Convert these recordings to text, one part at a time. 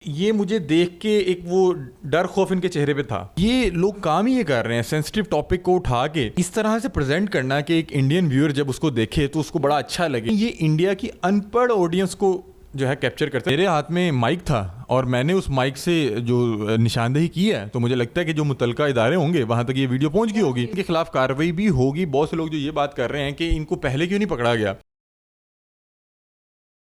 یہ مجھے دیکھ کے ایک وہ ڈر خوف ان کے چہرے پہ تھا. یہ لوگ کام ہی یہ کر رہے ہیں سینسٹیو ٹاپک کو اٹھا کے اس طرح سے پریزنٹ کرنا کہ ایک انڈین ویور جب اس کو دیکھے تو اس کو بڑا اچھا لگے. یہ انڈیا کی ان پڑھ آڈینس کو جو ہے کیپچر کرتا ہے. میرے ہاتھ میں مائک تھا اور میں نے اس مائک سے جو نشاندہی کی ہے تو مجھے لگتا ہے کہ جو متعلقہ ادارے ہوں گے وہاں تک یہ ویڈیو پہنچ گئی ہوگی. ان کے خلاف کارروائی بھی ہوگی. بہت سے لوگ جو یہ بات کر رہے ہیں کہ ان کو پہلے کیوں نہیں پکڑا گیا.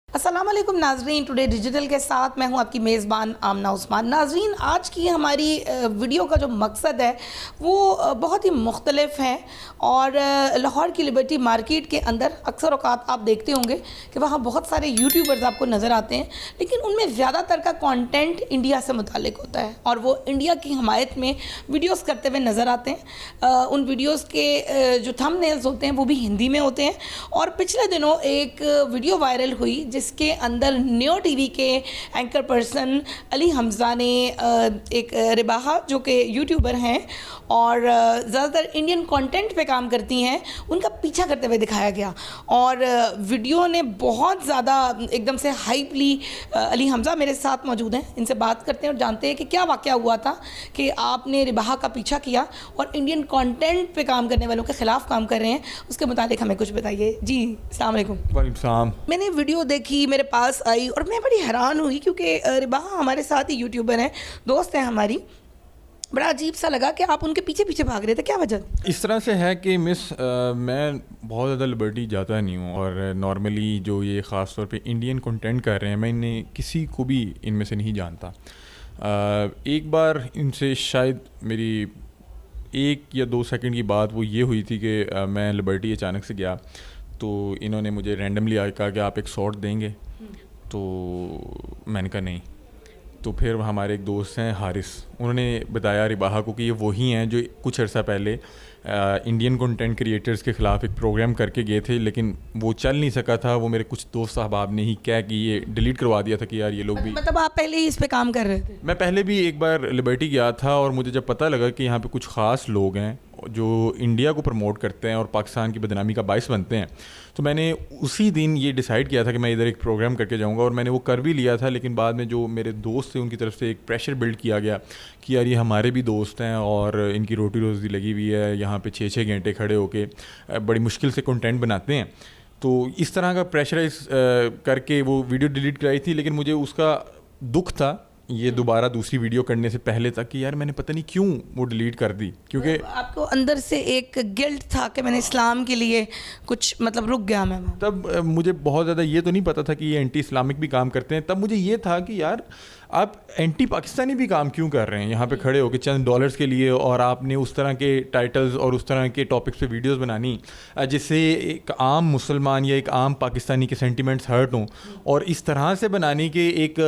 السلام علیکم ناظرین، ٹوڈے ڈیجیٹل کے ساتھ میں ہوں آپ کی میزبان آمنہ عثمان. ناظرین، آج کی ہماری ویڈیو کا جو مقصد ہے وہ بہت ہی مختلف ہے اور لاہور کی لبرٹی مارکیٹ کے اندر اکثر اوقات آپ دیکھتے ہوں گے کہ وہاں بہت سارے یوٹیوبرز آپ کو نظر آتے ہیں، لیکن ان میں زیادہ تر کا کانٹینٹ انڈیا سے متعلق ہوتا ہے اور وہ انڈیا کی حمایت میں ویڈیوز کرتے ہوئے نظر آتے ہیں. ان ویڈیوز کے جو تھم نیلز ہوتے ہیں وہ بھی ہندی میں ہوتے ہیں. اور پچھلے دنوں ایک ویڈیو وائرل ہوئی جس کے اندر نیو ٹی وی کے اینکر پرسن علی حمزہ نے ایک رباحہ جو کہ یوٹیوبر ہیں اور زیادہ تر انڈین کانٹینٹ پہ کام کرتی ہیں، ان کا پیچھا کرتے ہوئے دکھایا گیا اور ویڈیو نے بہت زیادہ ایک دم سے ہائپ لی. علی حمزہ میرے ساتھ موجود ہیں، ان سے بات کرتے ہیں اور جانتے ہیں کہ کیا واقعہ ہوا تھا کہ آپ نے رباحہ کا پیچھا کیا اور انڈین کانٹینٹ پہ کام کرنے والوں کے خلاف کام کر رہے ہیں. اس کے متعلق ہمیں کچھ بتائیے. جی السلام علیکم. وعلیکم السلام. میں نے ویڈیو دیکھی، میرے پاس آئی اور میں بڑی حیران ہوئی کیونکہ رباحہ ہمارے ساتھ ہی یوٹیوبر ہیں، دوست ہیں ہماری. بڑا عجیب سا لگا کہ آپ ان کے پیچھے پیچھے بھاگ رہے تھے، کیا وجہ؟ اس طرح سے ہے کہ میں بہت زیادہ لبرٹی جاتا نہیں ہوں اور نارملی جو یہ خاص طور پہ انڈین کنٹینٹ کر رہے ہیں میں انہیں کسی کو بھی ان میں سے نہیں جانتا. ایک بار ان سے شاید میری 1 یا 2 سیکنڈ کی بات وہ یہ ہوئی تھی کہ میں لبرٹی اچانک سے گیا تو انہوں نے مجھے رینڈملی آ کے کہا کہ آپ ایک شارٹ دیں گے، تو میں نے کہا نہیں. تو پھر ہمارے ایک دوست ہیں حارث، انہوں نے بتایا رباحہ کو کہ یہ وہی ہیں جو کچھ عرصہ پہلے انڈین کنٹینٹ کریٹرز کے خلاف ایک پروگرام کر کے گئے تھے لیکن وہ چل نہیں سکا تھا. وہ میرے کچھ دوست احباب نے ہی کہہ کہ یہ ڈیلیٹ کروا دیا تھا کہ یار یہ لوگ بھی. مطلب آپ پہلے ہی اس پہ کام کر رہے تھے؟ میں پہلے بھی ایک بار لبرٹی گیا تھا اور مجھے جب پتہ لگا کہ یہاں پہ کچھ خاص لوگ ہیں جو انڈیا کو پروموٹ کرتے ہیں اور پاکستان کی بدنامی کا باعث بنتے ہیں، تو میں نے اسی دن یہ ڈیسائیڈ کیا تھا کہ میں ادھر ایک پروگرام کر کے جاؤں گا اور میں نے وہ کر بھی لیا تھا. لیکن بعد میں جو میرے دوست تھے ان کی طرف سے ایک پریشر بلڈ کیا گیا کہ یار یہ ہمارے بھی دوست ہیں اور ان کی روٹی روزی لگی ہوئی ہے، یہاں پہ 6-6 گھنٹے کھڑے ہو کے بڑی مشکل سے کنٹینٹ بناتے ہیں. تو اس طرح کا پریشرائز کر کے وہ ویڈیو ڈیلیٹ کرائی تھی. لیکن مجھے اس کا دکھ تھا یہ دوبارہ دوسری ویڈیو کرنے سے پہلے تک کہ یار میں نے پتہ نہیں کیوں وہ ڈیلیٹ کر دی، کیونکہ آپ کو اندر سے ایک گلٹ تھا کہ میں نے اسلام کے لیے کچھ مطلب رک گیا. میں تب مجھے بہت زیادہ یہ تو نہیں پتہ تھا کہ یہ اینٹی اسلامک بھی کام کرتے ہیں. تب مجھے یہ تھا کہ یار آپ اینٹی پاکستانی بھی کام کیوں کر رہے ہیں یہاں پہ کھڑے ہو کے چند ڈالرز کے لیے، اور آپ نے اس طرح کے ٹائٹلز اور اس طرح کے ٹاپکس پہ ویڈیوز بنانی جس سے ایک عام مسلمان یا ایک عام پاکستانی کے سینٹیمنٹس ہرٹ ہوں، اور اس طرح سے بنانی کہ ایک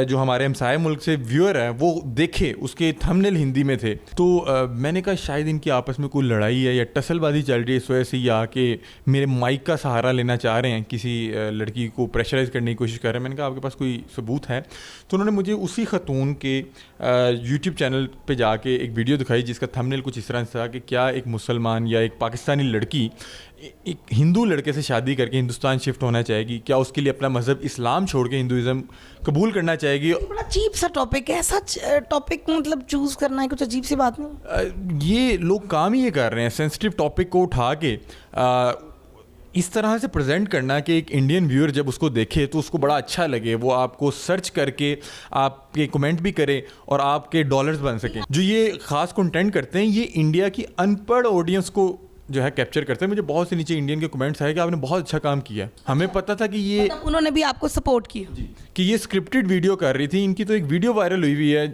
جو ہمارے ہمسائے ملک سے ویور ہے وہ دیکھے. اس کے تھمبنیل ہندی میں تھے. تو میں نے کہا شاید ان کی آپس میں کوئی لڑائی ہے یا ٹسل بازی چل رہی ہے، اس وجہ سے یا کہ میرے مائک کا سہارا لینا چاہ رہے ہیں، کسی لڑکی کو پریشرائز کرنے کی کوشش کر رہے ہیں. میں نے کہا آپ کے پاس کوئی ثبوت ہے؟ تو انہوں نے مجھے اسی خاتون کے یوٹیوب چینل پہ جا کے ایک ویڈیو دکھائی جس کا تھمبنیل کچھ اس طرح سے تھا کہ کیا ایک مسلمان یا ایک پاکستانی لڑکی ایک ہندو لڑکے سے شادی کر کے ہندوستان شفٹ ہونا چاہے گی؟ کیا اس کے لیے اپنا مذہب اسلام چھوڑ کے ہندوازم قبول کرنا چاہے گی؟ بڑا عجیب سا ٹاپک ہے، ایسا ٹاپک مطلب چوز کرنا ہے کچھ عجیب سی بات نہیں؟ یہ لوگ کام ہی یہ کر رہے ہیں سینسٹیو ٹاپک کو اٹھا کے اس طرح سے پریزنٹ کرنا کہ ایک انڈین ویور جب اس کو دیکھے تو اس کو بڑا اچھا لگے، وہ آپ کو سرچ کر کے آپ کے کمنٹ بھی کرے اور آپ کے ڈالرز بن سکیں. جو یہ خاص کنٹینٹ کرتے ہیں یہ انڈیا کی ان پڑھ آڈینس کو جو ہے کیپچر کرتے ہیں. مجھے بہت سے نیچے انڈین کے کمنٹس آئے کہ آپ نے بہت اچھا کام کیا. ہمیں پتہ تھا کہ یہ انہوں نے بھی آپ کو سپورٹ کیا کہ یہ اسکرپٹڈ ویڈیو کر رہی تھی. ان کی تو ایک ویڈیو وائرل ہوئی ہے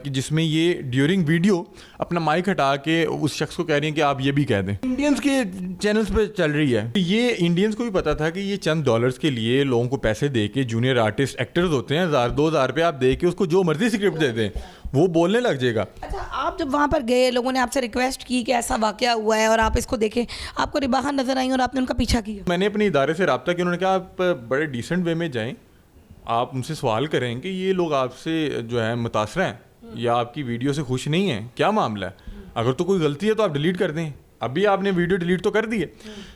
کہ جس میں یہ ڈیورنگ ویڈیو اپنا مائک ہٹا کے اس شخص کو کہہ رہی ہیں کہ آپ یہ بھی کہہ دیں. انڈینس کے چینلز پہ چل رہی ہے. یہ انڈینس کو بھی پتہ تھا کہ یہ چند ڈالرز کے لیے لوگوں کو پیسے دے کے جونیئر آرٹسٹ ایکٹرز ہوتے ہیں 1000-2000 روپے آپ دے کے اس کو جو مرضی اسکرپٹ دے دیں وہ بولنے لگ جائے گا. اچھا، آپ جب وہاں پر گئے لوگوں نے آپ سے ریکویسٹ کی کہ ایسا واقعہ ہوا ہے اور آپ اس کو دیکھیں، آپ کو رباحہ نظر آئی اور آپ نے ان کا پیچھا کیا؟ میں نے اپنے ادارے سے رابطہ کیا. انہوں نے کہا آپ بڑے ڈیسنٹ وے میں جائیں، آپ ان سے سوال کریں کہ یہ لوگ آپ سے جو ہے متاثر ہیں یا آپ کی ویڈیو سے خوش نہیں ہیں، کیا معاملہ ہے؟ اگر تو کوئی غلطی ہے تو آپ ڈیلیٹ کر دیں. ابھی آپ نے ویڈیو ڈیلیٹ تو کر دی ہے.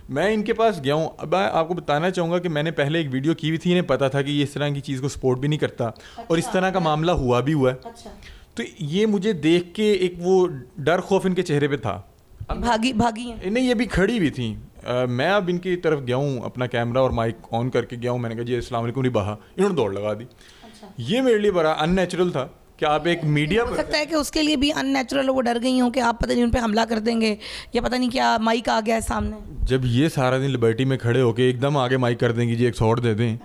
میں ان کے پاس گیا ہوں. اب میں آپ کو بتانا چاہوں گا کہ میں نے پہلے ایک ویڈیو کی ہوئی تھی, انہیں پتا تھا کہ یہ اس طرح کی چیز کو سپورٹ بھی نہیں کرتا اور اس طرح کا معاملہ ہوا بھی ہوا ہے. تو یہ مجھے دیکھ کے ایک وہ ڈر خوف ان کے چہرے پہ تھا. بھاگی ہیں نہیں, یہ بھی کھڑی ہوئی تھیں. میں اب ان کی طرف گیا ہوں, اپنا کیمرہ اور مائک آن کر کے گیا ہوں. میں نے کہا جی السلام علیکم, نہیں بہا, انہوں نے دوڑ لگا دی. یہ میرے لیے بڑا ان نیچرل تھا کہ آپ ایک میڈیا ہو سکتا ہے کہ اس کے لیے بھی ان نیچرل وہ ڈر گئی ہوں کہ آپ پتہ نہیں ان پہ حملہ کر دیں گے یا پتہ نہیں کیا مائک آ گیا ہے سامنے. جب یہ سارا دن لبرٹی میں کھڑے ہو کے ایک دم آگے مائک کر دیں گی جی 100 دے دیں,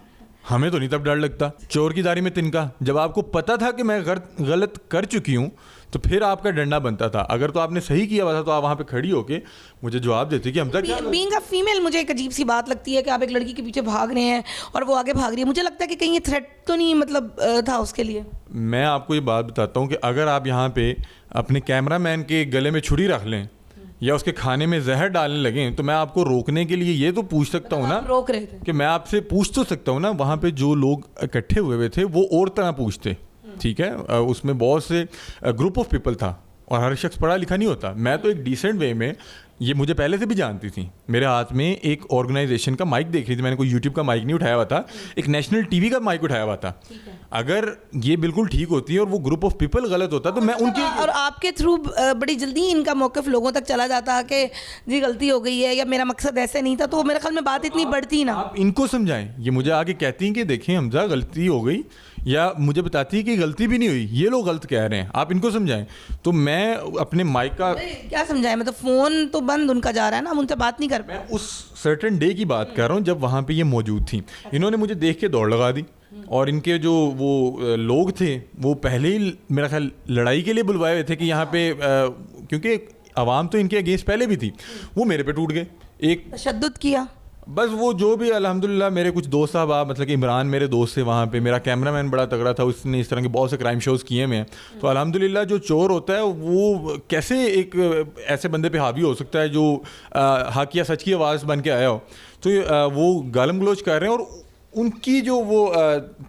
ہمیں تو نہیں تب ڈر لگتا. چور کی داڑھی میں تنکا, جب آپ کو پتا تھا کہ میں غلط کر چکی ہوں تو پھر آپ کا ڈرنا بنتا تھا. اگر تو آپ نے صحیح کیا ہوا تھا تو آپ وہاں پہ کھڑی ہو کے مجھے جواب دیتی کہ ہم تک. بینگ اے فیمیل مجھے ایک عجیب سی بات لگتی ہے کہ آپ ایک لڑکی کے پیچھے بھاگ رہے ہیں اور وہ آگے بھاگ رہی ہے. مجھے لگتا ہے کہ کہیں یہ تھریٹ تو نہیں مطلب تھا اس کے لیے. میں آپ کو یہ بات بتاتا ہوں کہ اگر آپ یہاں پہ اپنے کیمرہ مین کے گلے میں چھری رکھ لیں یا اس کے کھانے میں زہر ڈالنے لگیں تو میں آپ کو روکنے کے لیے یہ تو پوچھ سکتا ہوں نا, روک رہے تھے کہ میں آپ سے پوچھ تو سکتا ہوں نا. وہاں پہ جو لوگ اکٹھے ہوئے تھے وہ اور طرح پوچھتے, ٹھیک ہے, اس میں بہت سے گروپ آف پیپل تھا اور ہر شخص پڑھا لکھا نہیں ہوتا. میں تو ایک ڈیسنٹ وے میں, یہ مجھے پہلے سے بھی جانتی تھی, میرے ہاتھ میں ایک آرگنائزیشن کا مائک دیکھ رہی تھی. میں نے کوئی یوٹیوب کا مائک نہیں اٹھایا ہوا تھا, ایک نیشنل ٹی وی کا مائک اٹھایا ہوا تھا. اگر یہ بالکل ٹھیک ہوتی ہے اور وہ گروپ آف پیپل غلط ہوتا تو میں ان کی, اور آپ کے تھرو بڑی جلدی ان کا موقف لوگوں تک چلا جاتا کہ جی غلطی ہو گئی ہے یا میرا مقصد ایسے نہیں تھا, تو میرے خیال میں بات اتنی بڑھتی نا. آپ ان کو سمجھائیں. یہ مجھے آگے کہتی ہیں کہ دیکھیں حمزہ غلطی ہو گئی, یا مجھے بتاتی ہے کہ غلطی بھی نہیں ہوئی, یہ لوگ غلط کہہ رہے ہیں, آپ ان کو سمجھائیں. تو میں اپنے مائک کا کیا سمجھائیں, مطلب فون تو بند ان کا جا رہا ہے نا, ہم ان سے بات نہیں کر پائے. میں اس سرٹن ڈے کی بات کر رہا ہوں جب وہاں پہ یہ موجود تھیں. انہوں نے مجھے دیکھ کے دوڑ لگا دی اور ان کے جو وہ لوگ تھے وہ پہلے ہی میرا خیال لڑائی کے لیے بلوائے ہوئے تھے کہ یہاں پہ, کیونکہ عوام تو ان کے اگینسٹ پہلے بھی تھی, وہ میرے پہ ٹوٹ گئے. ایک تشدد کیا, بس وہ جو بھی الحمدللہ میرے کچھ دوست صاحب, مطلب کہ عمران میرے دوست سے وہاں پہ, میرا کیمرہ مین بڑا تگڑا تھا, اس نے اس طرح کے بہت سے کرائم شوز کیے ہوئے ہیں. تو الحمدللہ جو چور ہوتا ہے وہ کیسے ایک ایسے بندے پہ حاوی ہو سکتا ہے جو حق یا سچ کی آواز بن کے آیا ہو. تو وہ گالم گلوچ کر رہے ہیں اور ان کی جو وہ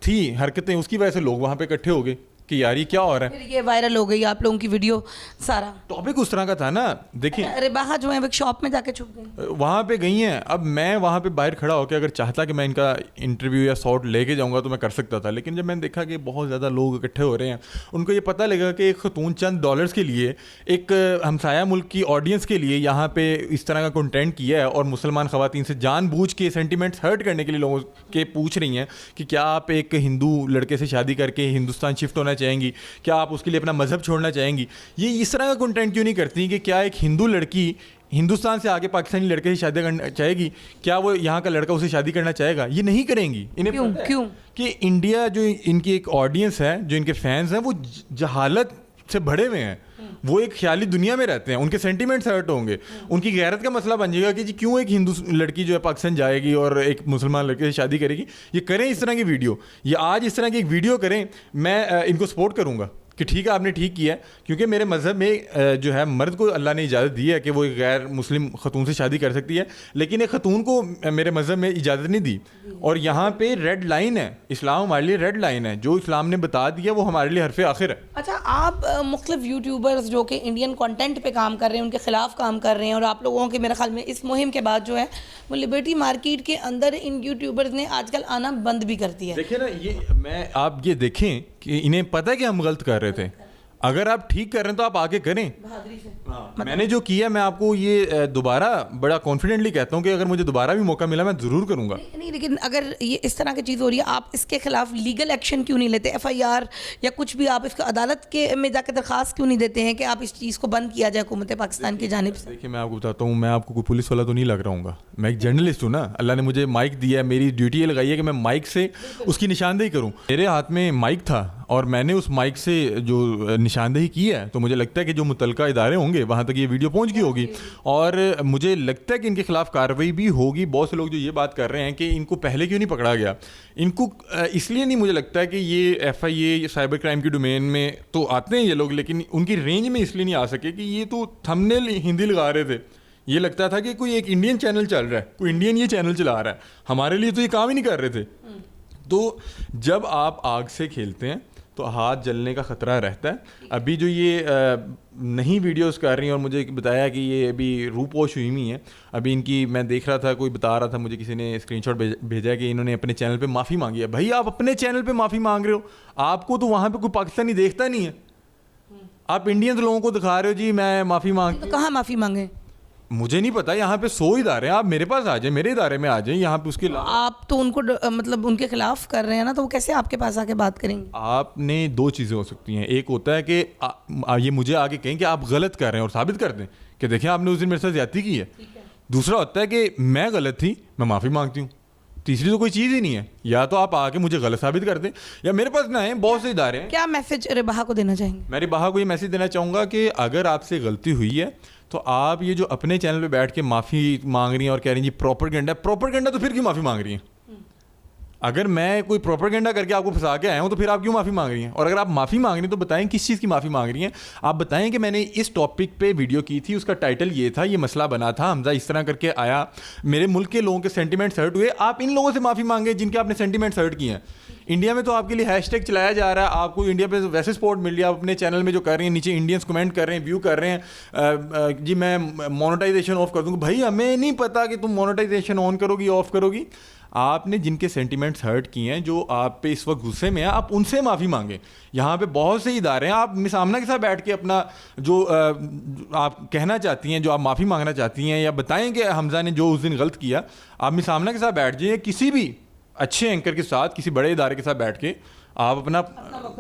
تھی حرکتیں, اس کی وجہ سے لوگ وہاں پہ اکٹھے ہو گئے کہ یار یہ کیا ہو رہا ہے. پھر یہ وائرل ہو گئی آپ لوگوں کی ویڈیو, سارا ٹاپک اس طرح کا تھا نا. دیکھیں رباحہ جو ہے ایک شاپ میں جا کے چھپ گئی, وہاں پہ گئی ہیں. اب میں وہاں پہ باہر کھڑا ہو کے اگر چاہتا کہ میں ان کا انٹرویو یا شارٹ لے کے جاؤں گا تو میں کر سکتا تھا, لیکن جب میں نے دیکھا کہ بہت زیادہ لوگ اکٹھے ہو رہے ہیں, ان کو یہ پتہ لگا کہ ایک خاتون چند ڈالرز کے لیے ایک ہمسایہ ملک کی آڈینس کے لیے یہاں پہ اس طرح کا کنٹینٹ کیا ہے اور مسلمان خواتین سے جان بوجھ کے سینٹیمنٹس ہرٹ کرنے کے لیے لوگوں کے پوچھ رہی ہیں کہ کیا آپ ایک ہندو لڑکے سے شادی کر کے ہندوستان شفٹ ہونا چاہیں گی, کیا آپ اس کے لیے اپنا مذہب چھوڑنا چاہیں گی. یہ اس طرح کا کنٹینٹ کیوں نہیں کرتی کہ کیا ایک ہندو لڑکی ہندوستان سے آگے پاکستانی لڑکے سے شادی کرنا چاہے گی, کیا وہ یہاں کا لڑکا اسے شادی کرنا چاہے گا؟ یہ نہیں کریں گی. انہیں کیوں کہ انڈیا جو ان کی ایک آڈینس ہے, جو ان کے فینس ہیں, وہ جہالت سے بھرے ہوئے ہیں. وہ ایک خیالی دنیا میں رہتے ہیں, ان کے سینٹیمنٹس ہرٹ ہوں گے. ان کی غیرت کا مسئلہ بن جائے گا کہ جی کیوں ایک ہندو لڑکی جو ہے پاکستان جائے گی اور ایک مسلمان لڑکے سے شادی کرے گی. یہ کریں اس طرح کی ویڈیو, یہ آج اس طرح کی ایک ویڈیو کریں, میں ان کو سپورٹ کروں گا کہ ٹھیک ہے آپ نے ٹھیک کیا ہے, کیونکہ میرے مذہب میں جو ہے مرد کو اللہ نے اجازت دی ہے کہ وہ ایک غیر مسلم خاتون سے شادی کر سکتی ہے, لیکن ایک خاتون کو میرے مذہب میں اجازت نہیں دی. اور یہاں پہ ریڈ لائن ہے, اسلام ہمارے لیے ریڈ لائن ہے, جو اسلام نے بتا دیا وہ ہمارے لیے حرف آخر ہے. اچھا, آپ مختلف یوٹیوبرز جو کہ انڈین کانٹینٹ پہ کام کر رہے ہیں ان کے خلاف کام کر رہے ہیں, اور آپ لوگوں کے میرے خیال میں اس مہم کے بعد جو ہے وہ لبرٹی مارکیٹ کے اندر ان یوٹیوبرز نے آج کل آنا بند بھی کر دیا ہے. دیکھیں نا, یہ آپ یہ دیکھیں کہ انہیں پتہ ہے کہ ہم غلط کر رہے تھے. اگر آپ ٹھیک کر رہے ہیں تو آپ آگے کریں. میں نے جو کیا میں آپ کو یہ دوبارہ بڑا کانفیڈنٹلی کہتا ہوں کہ اگر مجھے دوبارہ بھی موقع ملا میں ضرور کروں گا. نہیں, لیکن اگر یہ اس طرح کی چیز ہو رہی ہے, آپ اس کے خلاف لیگل ایکشن کیوں نہیں لیتے, ایف آئی آر یا کچھ بھی, آپ اس کو عدالت کے میں جا کے درخواست کیوں نہیں دیتے ہیں کہ آپ اس چیز کو بند کیا جائے حکومت پاکستان کی جانب سے؟ دیکھیے میں آپ کو بتاتا ہوں, میں آپ کو کوئی پولیس والا تو نہیں لگ رہا ہوں گا, میں ایک جرنلسٹ ہوں نا. اللہ نے مجھے مائک دیا ہے, میری ڈیوٹی یہ لگائی ہے کہ میں مائک سے اس کی نشاندہی کروں. میرے ہاتھ میں مائک تھا اور میں نے اس مائک سے جو نشاندہی کی ہے, تو مجھے لگتا ہے کہ جو متعلقہ ادارے ہوں گے وہاں تک یہ ویڈیو پہنچ گئی ہوگی, اور مجھے لگتا ہے کہ ان کے خلاف کارروائی بھی ہوگی. بہت سے لوگ جو یہ بات کر رہے ہیں کہ ان کو پہلے کیوں نہیں پکڑا گیا, ان کو اس لیے نہیں, مجھے لگتا ہے کہ یہ F I A cyber crime کی ڈومین میں تو آتے ہیں یہ لوگ, لیکن ان کی رینج میں اس لیے نہیں آ سکے کہ یہ تو تھمبنیل ہندی لگا رہے تھے. یہ لگتا تھا کہ کوئی ایک انڈین چینل چل رہا ہے, کوئی انڈین یہ چینل چلا رہا ہے, ہمارے لیے تو یہ کام ہی نہیں کر رہے تھے. تو جب آپ آگ سے کھیلتے ہیں تو ہاتھ جلنے کا خطرہ رہتا ہے. ابھی جو یہ نہیں ویڈیوز کر رہی ہیں اور مجھے بتایا کہ یہ ابھی روپوش ہوئی ہیں, ابھی ان کی میں دیکھ رہا تھا, کوئی بتا رہا تھا مجھے, کسی نے اسکرین شاٹ بھیجا کہ انہوں نے اپنے چینل پہ معافی مانگی ہے. بھائی آپ اپنے چینل پہ معافی مانگ رہے ہو, آپ کو تو وہاں پہ کوئی پاکستانی دیکھتا نہیں ہے, آپ انڈینز لوگوں کو دکھا رہے ہو جی میں معافی مانگ. تو کہاں معافی مانگیں؟ مجھے نہیں پتا, یہاں پہ 100 ادارے ہیں, آپ میرے پاس آ جائیں, میرے ادارے میں آ جائیں یہاں پہ. اس کے آپ تو ان کو مطلب ان کے خلاف کر رہے ہیں نا, تو وہ کیسے آپ کے پاس آ کے بات کریں گے؟ آپ نے 2 چیزیں ہو سکتی ہیں. ایک ہوتا ہے کہ یہ مجھے آگے کہیں کہ آپ غلط کر رہے ہیں اور ثابت کر دیں کہ دیکھیں آپ نے اس دن میرے ساتھ زیادتی کی ہے. دوسرا ہوتا ہے کہ میں غلط تھی, میں معافی مانگتی ہوں. تیسری تو کوئی چیز ہی نہیں ہے. یا تو آپ آ کے مجھے غلط ثابت کر دیں یا میرے پاس نہ آئیں. بہت سے ادارے ہیں. کیا میسج رباحہ کو دینا چاہیں گے؟ میں رباحہ کو یہ میسج دینا چاہوں گا کہ اگر آپ سے غلطی ہوئی ہے تو آپ یہ جو اپنے چینل پہ بیٹھ کے معافی مانگ رہی ہیں اور کہہ رہی ہیں جی پروپرگنڈا تو پھر کیوں معافی مانگ رہی ہیں؟ اگر میں کوئی پروپرگنڈا کر کے آپ کو پھنسا کے آیا ہوں تو پھر آپ کیوں معافی مانگ رہی ہیں؟ اور اگر آپ معافی مانگ رہی ہیں تو بتائیں کس چیز کی معافی مانگ رہی ہیں. آپ بتائیں کہ میں نے اس ٹاپک پہ ویڈیو کی تھی, اس کا ٹائٹل یہ تھا, یہ مسئلہ بنا تھا, حمزہ اس طرح کر کے آیا, میرے ملک کے لوگوں کے سینٹیمنٹس ہرٹ ہوئے. آپ ان لوگوں سے معافی مانگیں جن کے آپ نے سینٹیمنٹس ہرٹ کیے ہیں. انڈیا میں تو آپ کے لیے ہیش ٹیگ چلایا جا رہا ہے, آپ کو انڈیا پہ ویسے سپورٹ مل رہا ہے. آپ اپنے چینل میں جو کر رہے ہیں نیچے انڈینس کمنٹ کر رہے ہیں, ویو کر رہے ہیں, جی میں مونیٹائزیشن آف کر دوں گا. بھائی ہمیں نہیں پتا کہ تم مونیٹائزیشن آن کرو گی آف کرو گی. آپ نے جن کے سینٹیمنٹس ہرٹ کیے ہیں, جو آپ پہ اس وقت غصے میں ہیں, آپ ان سے معافی مانگیں. یہاں پہ بہت سے ادارے ہیں, آپ مسامنہ کے ساتھ بیٹھ کے اپنا جو آپ کہنا چاہتی ہیں, جو آپ معافی مانگنا چاہتی ہیں, یا بتائیں کہ حمزہ نے جو اس دن غلط کیا, آپ مسامنہ کے ساتھ بیٹھ جائیں. کسی بھی اچھے اینکر کے ساتھ, کسی بڑے ادارے کے ساتھ بیٹھ کے آپ اپنا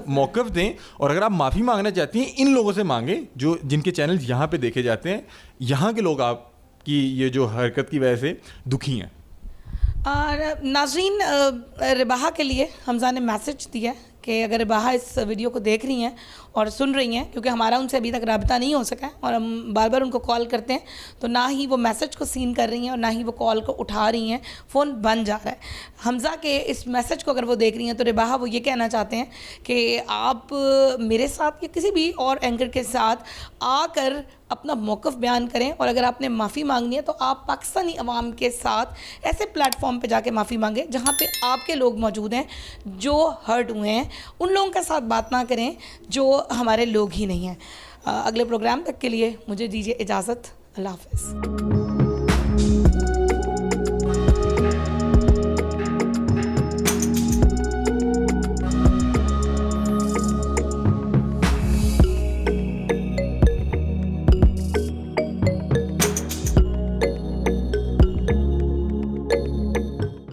موقف دیں. اور اگر آپ معافی مانگنا چاہتی ہیں ان لوگوں سے مانگیں جو جن کے چینلز یہاں پہ دیکھے جاتے ہیں. یہاں کے لوگ آپ کی یہ جو حرکت کی وجہ سے دکھی ہیں. اور ناظرین, رباحہ کے لیے حمزہ نے میسج دیا کہ اگر رباحہ اس ویڈیو کو دیکھ رہی ہیں اور سن رہی ہیں, کیونکہ ہمارا ان سے ابھی تک رابطہ نہیں ہو سکا ہے اور ہم بار بار ان کو کال کرتے ہیں, تو نہ ہی وہ میسج کو سین کر رہی ہیں اور نہ ہی وہ کال کو اٹھا رہی ہیں, فون بند جا رہا ہے. حمزہ کے اس میسج کو اگر وہ دیکھ رہی ہیں تو رباحہ وہ یہ کہنا چاہتے ہیں کہ آپ میرے ساتھ یا کسی بھی اور اینکر کے ساتھ آ کر اپنا موقف بیان کریں, اور اگر آپ نے معافی مانگنی ہے تو آپ پاکستانی عوام کے ساتھ ایسے پلیٹ فارم پہ جا کے معافی مانگیں جہاں پہ آپ کے لوگ موجود ہیں جو ہرٹ ہوئے ہیں. ان لوگوں کے ساتھ بات نہ کریں جو ہمارے لوگ ہی نہیں ہیں. اگلے پروگرام تک کے لیے مجھے دیجیے اجازت. اللہ حافظ.